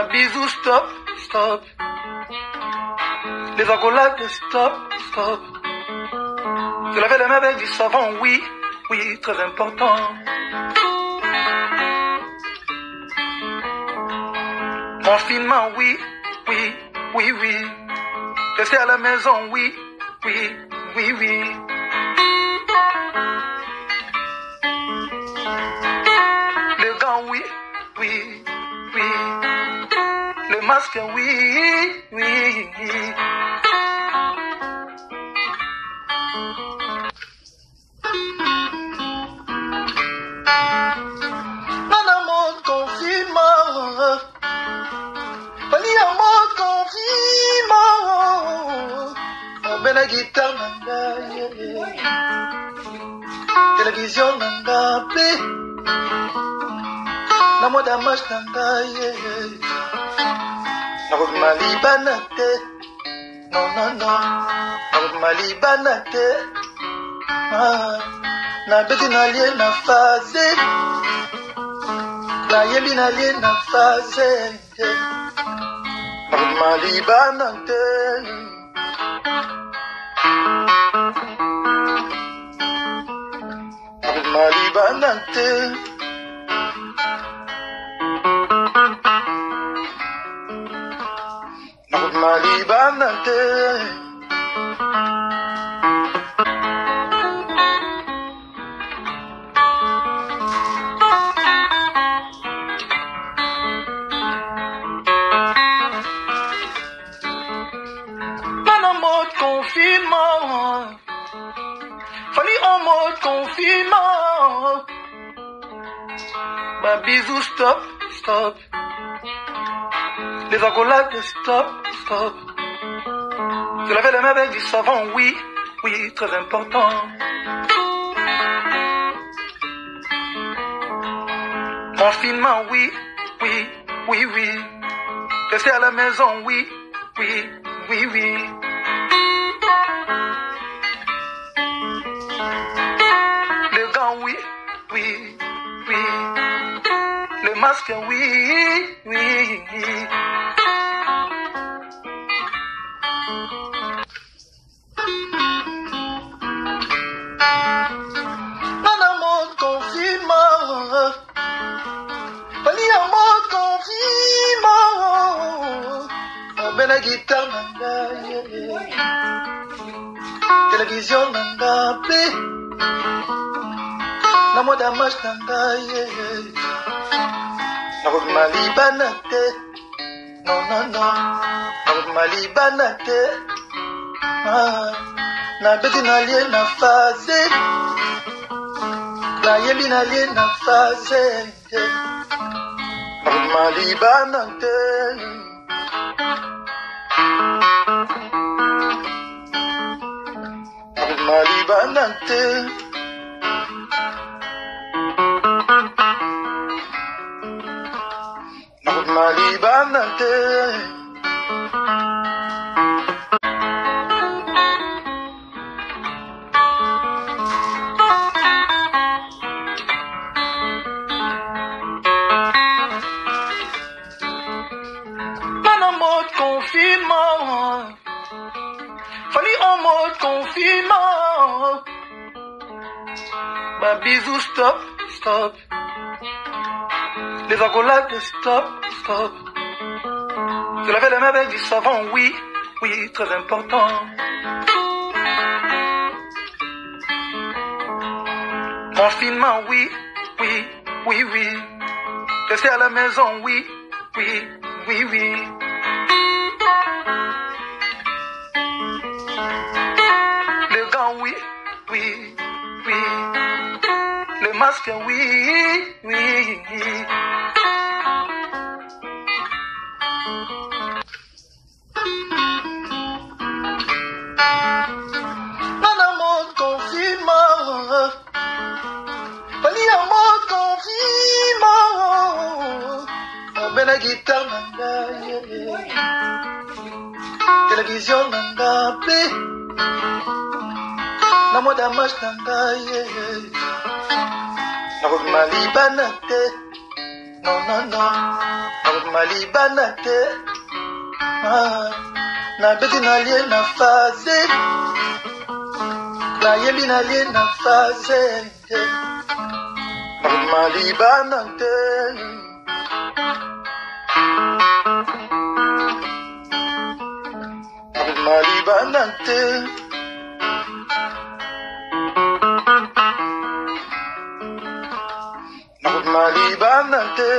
Bisous, stop, stop. Les accolades, stop, stop. Se laver les mains avec du savon, oui, oui, très important. Confinement, oui, oui, oui, oui. Rester à la maison, oui, oui, oui, oui. Les gants, oui, oui, oui. Le masque, oui, oui. Dans un mode confinement, Fali un mode confinement. Ben la guitare nanga, télévision nanga, na moda match nanga, na road malibana te, non non non, na road malibana te, na beti na lie na faze, na yebi na lie na faze, na road malibana te. Malibanante, Malibanante. Dans un mode confinement, Fali en mode confinement. Bisous, stop, stop. Les accolades, stop, stop. Se laver les mains avec du savon, oui, oui, très important. Confinement, oui, oui, oui, oui. Rester à la maison, oui, oui, oui, oui. Les gants, oui, oui, oui. Le masque, oui, oui. Dans un mode confinement, Fali un mode confinement. Ben la guitare nanga, télévision nanga, na moda match nanga, na road malibana te, non non non, na road malibana te, na beti na lie na faze, na yebi na lie na faze, na road malibana te. Na road malibana te. Malibanante. Dans un mode confinement, Fali en mode confinement. Bisous, stop, stop. Les accolades, stop, stop. Se laver les mains avec du savon, oui, oui, très important. Confinement, oui, oui, oui, oui. Rester à la maison, oui, oui, oui, oui. Les gants, oui, oui, oui. Le masque, oui, oui. Dans un mode confinement, Fali un mode confinement. Ben la guitare nanga, télévision nanga, na moda match nanga, na road malibana te, non non non, na road malibana te na beti na lie na faze na yembi na lie na faze malibana te malibana te malibana te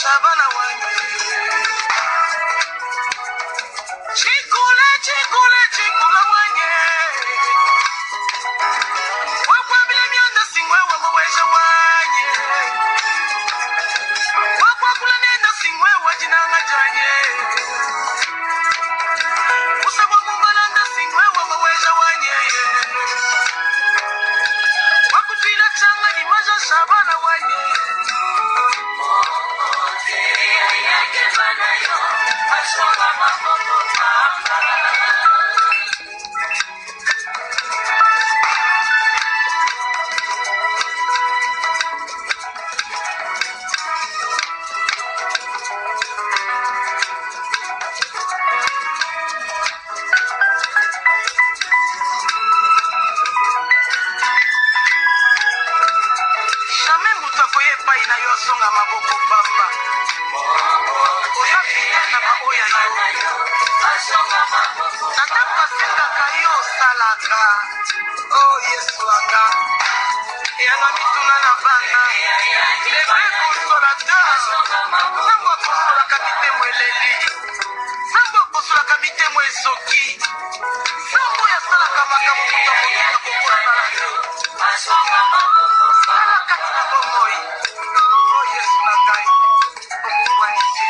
Shabana wange chikule chikule chikula wange wakwa bile myanda singwe wamawesha wange wakwa kula nenda singwe wajinanga janye usabwa mumbalanda singwe wamawesha wange wakutila changa ni maja Shabana wange oh Yesu anga yana mituna na bana lebe consolateur sambo konsola kamite mweleli sambo konsola kamite mwesoki sambo ya sala kama kama mutoko sala katika bomoi oh Yesu nangai okumwanite